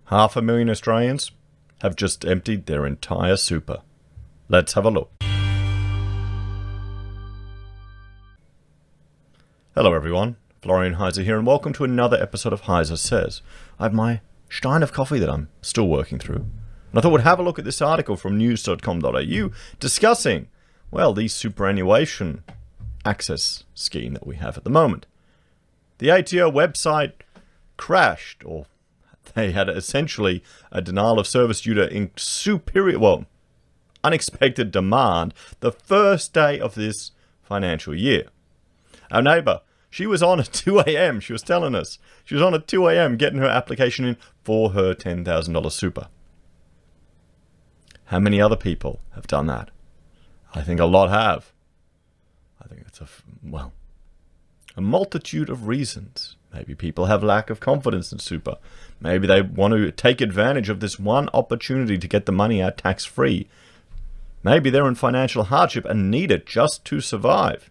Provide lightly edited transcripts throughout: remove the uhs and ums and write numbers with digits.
500,000 Australians have just emptied their entire super. Let's have a look. Hello everyone, Florian.heise here, and welcome to another episode of HeiseSays. I have my stein of coffee that I'm still working through. And I thought we'd have a look at this article from news.com.au discussing, well, the superannuation access scheme that we have at the moment. The ATO website crashed, or they had essentially a denial of service due to unexpected demand the first day of this financial year. Our neighbour, she was on at 2 a.m. She was telling us. She was on at 2 a.m. getting her application in for her $10,000 super. How many other people have done that? I think a lot have. I think it's a multitude of reasons. Maybe people have lack of confidence in super. Maybe they want to take advantage of this one opportunity to get the money out tax-free. Maybe they're in financial hardship and need it just to survive.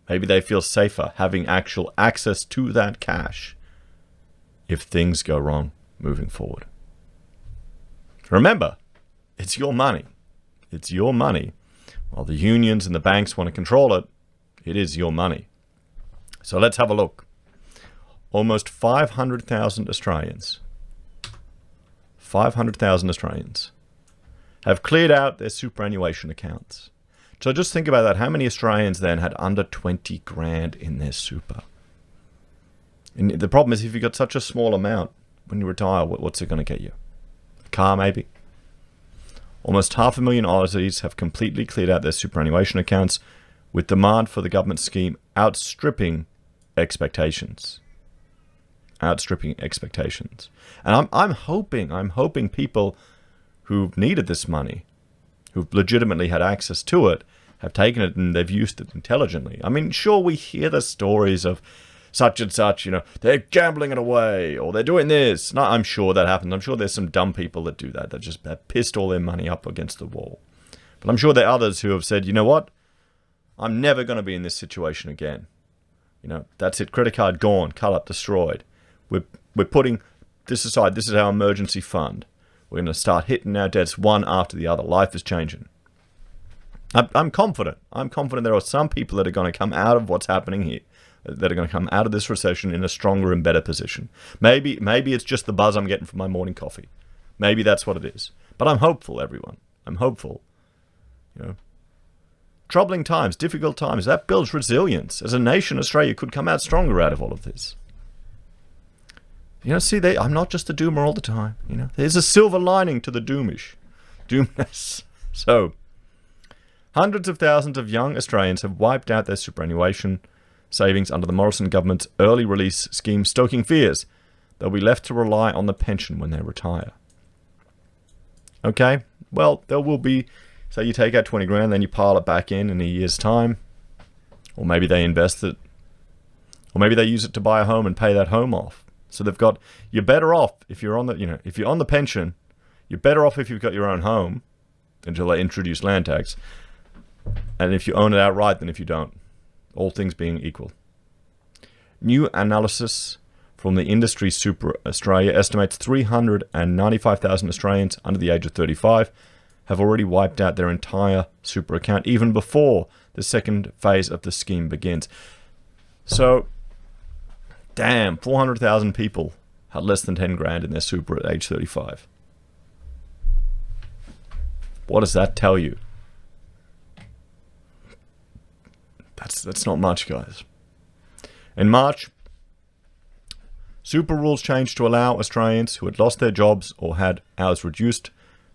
Maybe they feel safer having actual access to that cash if things go wrong moving forward. Remember, it's your money. It's your money. While the unions and the banks want to control it, it is your money. So let's have a look. Almost 500,000 Australians, 500,000 Australians have cleared out their superannuation accounts. So just think about that. How many Australians then had under 20 grand in their super? And the problem is if you've got such a small amount, when you retire, what's it going to get you? A car maybe? Almost 500,000 Aussies have completely cleared out their superannuation accounts, with demand for the government scheme outstripping expectations. Outstripping expectations. And I'm hoping people who've needed this money, who've legitimately had access to it, have taken it and they've used it intelligently. I mean, sure, we hear the stories of such and such, they're gambling it away, or they're doing this. No, I'm sure that happens. I'm sure there's some dumb people that do that just have pissed all their money up against the wall. But I'm sure there are others who have said, you know what? I'm never going to be in this situation again. That's it. Credit card gone, cut up, destroyed. We're putting this aside. This is our emergency fund. We're going to start hitting our debts one after the other. Life is changing. I'm confident. I'm confident there are some people that are going to come out of what's happening here, that are going to come out of this recession in a stronger and better position. Maybe it's just the buzz I'm getting from my morning coffee. Maybe that's what it is. But I'm hopeful, everyone. I'm hopeful. Troubling times, difficult times, that builds resilience. As a nation, Australia could come out stronger out of all of this. I'm not just a doomer all the time. There's a silver lining to the doomness. So, hundreds of thousands of young Australians have wiped out their superannuation savings under the Morrison government's early release scheme, stoking fears they'll be left to rely on the pension when they retire. Okay, well, there will be, say you take out 20 grand, then you pile it back in a year's time, or maybe they invest it, or maybe they use it to buy a home and pay that home off. So you're better off if you're on if you're on the pension, you're better off if you've got your own home until they introduce land tax, and if you own it outright than if you don't, all things being equal. New analysis from the industry Super Australia estimates 395,000 Australians under the age of 35 have already wiped out their entire super account even before the second phase of the scheme begins. So, damn, 400,000 people had less than 10 grand in their super at age 35. What does that tell you? That's not much, guys. In March, super rules changed to allow Australians who had lost their jobs or had hours reduced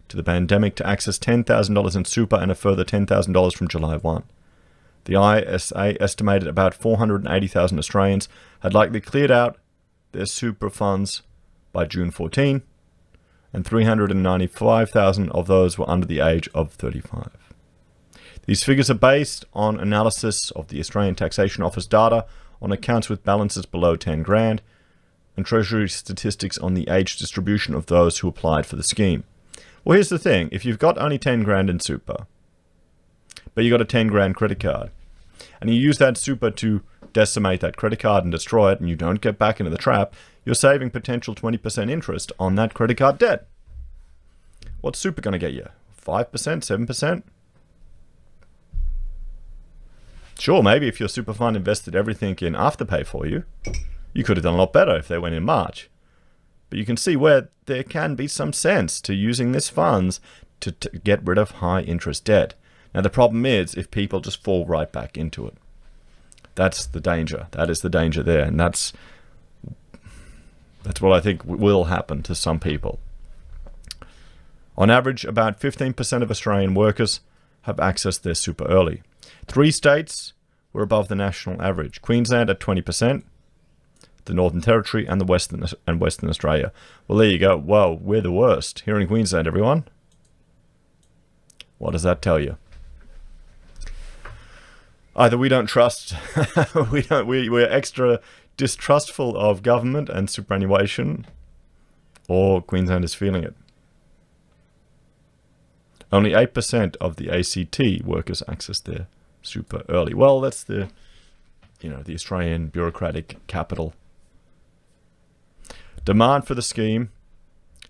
to the pandemic to access $10,000 in super and a further $10,000 from July 1. The ISA estimated about 480,000 Australians had likely cleared out their super funds by June 14, and 395,000 of those were under the age of 35. These figures are based on analysis of the Australian Taxation Office data on accounts with balances below 10 grand and Treasury statistics on the age distribution of those who applied for the scheme. Well, here's the thing. If you've got only 10 grand in super, but you got a 10 grand credit card, and you use that super to decimate that credit card and destroy it, and you don't get back into the trap, you're saving potential 20% interest on that credit card debt. What's super going to get you? 5%, 7%? Sure, maybe if your super fund invested everything in Afterpay for you, you could have done a lot better if they went in March. But you can see where there can be some sense to using these funds to get rid of high interest debt. Now the problem is if people just fall right back into it. That's the danger. That is the danger there. And that's what I think will happen to some people. On average, about 15% of Australian workers have accessed their super early. 3 states were above the national average. Queensland at 20%, the Northern Territory, and Western Australia. Well, there you go. Whoa, we're the worst here in Queensland, everyone. What does that tell you? Either we don't trust, we're extra distrustful of government and superannuation, or Queensland is feeling it. Only 8% of the ACT workers access their super early. Well, that's the Australian bureaucratic capital. Demand for the scheme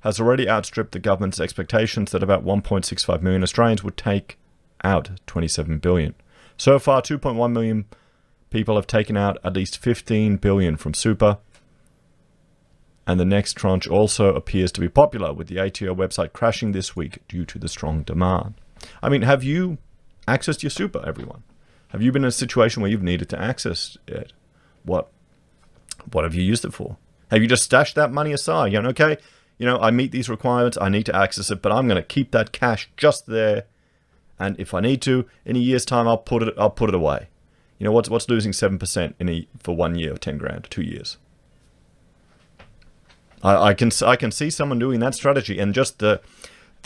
has already outstripped the government's expectations that about 1.65 million Australians would take out 27 billion. So far, 2.1 million people have taken out at least 15 billion from super. And the next tranche also appears to be popular, with the ATO website crashing this week due to the strong demand. I mean, have you accessed your super, everyone? Have you been in a situation where you've needed to access it? What have you used it for? Have you just stashed that money aside? Okay, I meet these requirements, I need to access it, but I'm going to keep that cash just there. And if I need to, in a year's time, I'll put it away. What's losing 7% for 1 year of 10 grand, 2 years? I can see someone doing that strategy, and just the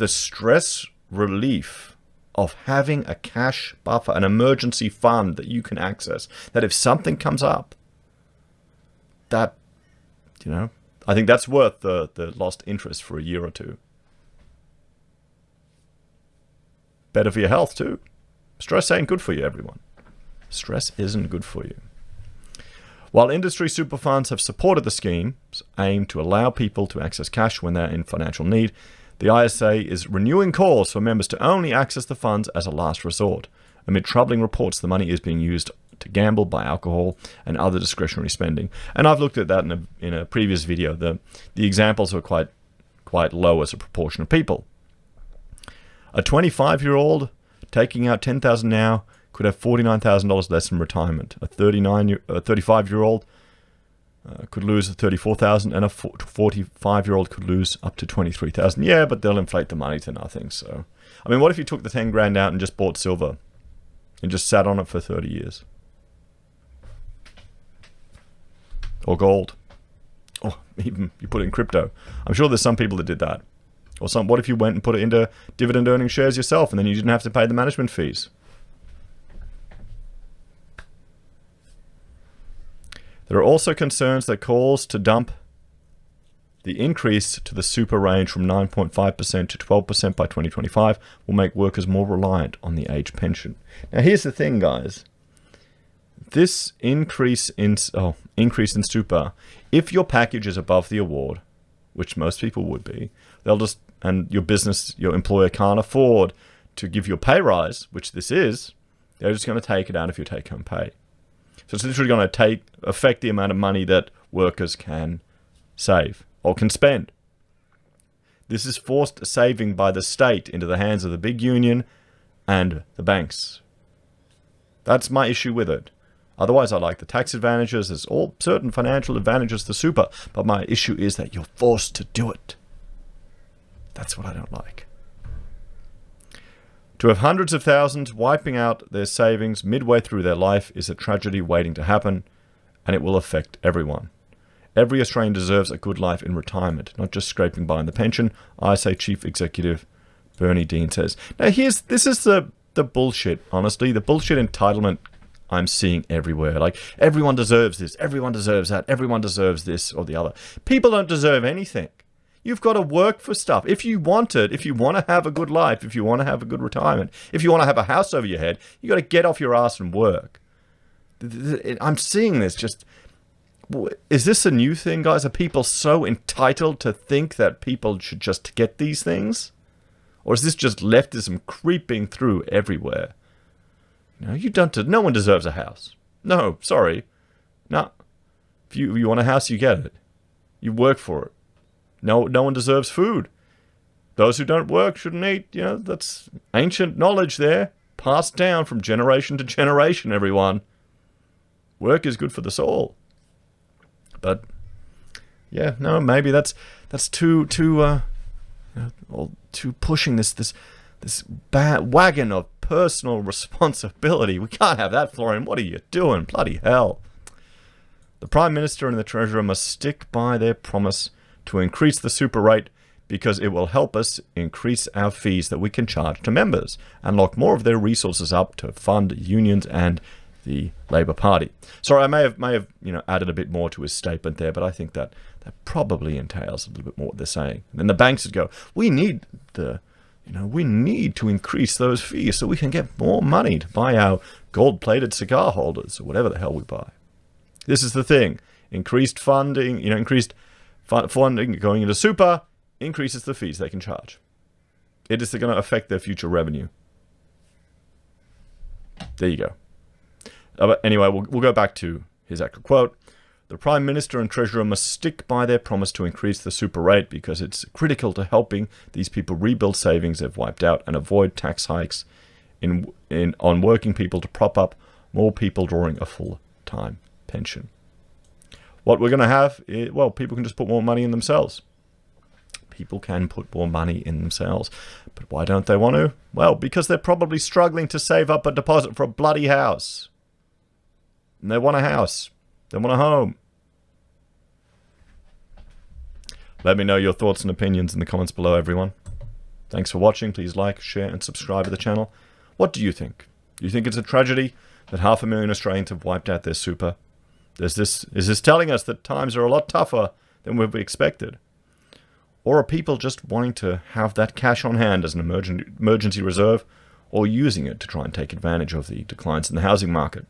stress relief of having a cash buffer, an emergency fund that you can access, that if something comes up, that, I think that's worth the lost interest for a year or two. Better for your health too. Stress ain't good for you, everyone. Stress isn't good for you. While industry super funds have supported the scheme's aim to allow people to access cash when they're in financial need, the ISA is renewing calls for members to only access the funds as a last resort. Amid troubling reports, the money is being used to gamble, buy alcohol, and other discretionary spending. And I've looked at that in a previous video. The examples are quite low as a proportion of people. A 25-year-old taking out $10,000 now could have $49,000 less in retirement. A 35-year-old could lose $34,000, and a 45-year-old could lose up to $23,000. Yeah, but they'll inflate the money to nothing. So, I mean, what if you took the 10 grand out and just bought silver and just sat on it for 30 years? Or gold? Or even you put it in crypto. I'm sure there's some people that did that. Or what if you went and put it into dividend earning shares yourself, and then you didn't have to pay the management fees? There are also concerns that calls to dump the increase to the super range from 9.5% to 12% by 2025 will make workers more reliant on the age pension. Now here's the thing, guys. This increase in super, if your package is above the award, which most people would be, and your employer can't afford to give you a pay rise, which this is, they're just going to take it out of your take-home pay. So it's literally going to affect the amount of money that workers can save or can spend. This is forced saving by the state into the hands of the big union and the banks. That's my issue with it. Otherwise, I like the tax advantages. There's all certain financial advantages to super, but my issue is that you're forced to do it. That's what I don't like. To have hundreds of thousands wiping out their savings midway through their life is a tragedy waiting to happen, and it will affect everyone. Every Australian deserves a good life in retirement, not just scraping by on the pension, ISA Chief Executive Bernie Dean says. Now this is the bullshit, honestly, the bullshit entitlement I'm seeing everywhere. Like, everyone deserves this, everyone deserves that, everyone deserves this or the other. People don't deserve anything. You've got to work for stuff. If you want it, if you want to have a good life, if you want to have a good retirement, if you want to have a house over your head, you got to get off your ass and work. I'm seeing this just... Is this a new thing, guys? Are people so entitled to think that people should just get these things? Or is this just leftism creeping through everywhere? No one deserves a house. No, sorry. No. If you want a house, you get it. You work for it. No one deserves food. Those who don't work shouldn't eat. That's ancient knowledge there. Passed down from generation to generation, everyone. Work is good for the soul. But, yeah, no, maybe that's too pushing this bad wagon of personal responsibility. We can't have that, Florian. What are you doing? Bloody hell. The Prime Minister and the Treasurer must stick by their promise to increase the super rate because it will help us increase our fees that we can charge to members and lock more of their resources up to fund unions and the Labour Party. Sorry, I may have added a bit more to his statement there, but I think that probably entails a little bit more what they're saying. And then the banks would go, we need to increase those fees so we can get more money to buy our gold-plated cigar holders or whatever the hell we buy. This is the thing. Increased funding, funding going into super increases the fees they can charge. It is going to affect their future revenue. There you go. But anyway, we'll go back to his actual quote. The Prime Minister and Treasurer must stick by their promise to increase the super rate because it's critical to helping these people rebuild savings they've wiped out and avoid tax hikes on working people to prop up more people drawing a full-time pension. What we're going to have is, well, people can just put more money in themselves. People can put more money in themselves. But why don't they want to? Well, because they're probably struggling to save up a deposit for a bloody house. And they want a house. They want a home. Let me know your thoughts and opinions in the comments below, everyone. Thanks for watching. Please like, share, and subscribe to the channel. What do you think? Do you think it's a tragedy that 500,000 Australians have wiped out their super? Is this telling us that times are a lot tougher than we've expected? Or are people just wanting to have that cash on hand as an emergency reserve, or using it to try and take advantage of the declines in the housing market?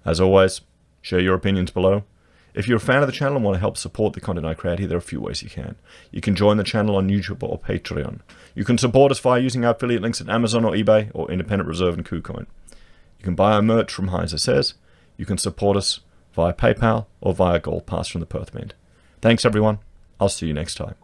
As always, share your opinions below. If you're a fan of the channel and want to help support the content I create here, there are a few ways you can. You can join the channel on YouTube or Patreon. You can support us via using our affiliate links at Amazon or eBay or Independent Reserve and Kucoin. You can buy our merch from HeiseSays. You can support us via PayPal or via Gold Pass from the Perth Mint. Thanks, everyone. I'll see you next time.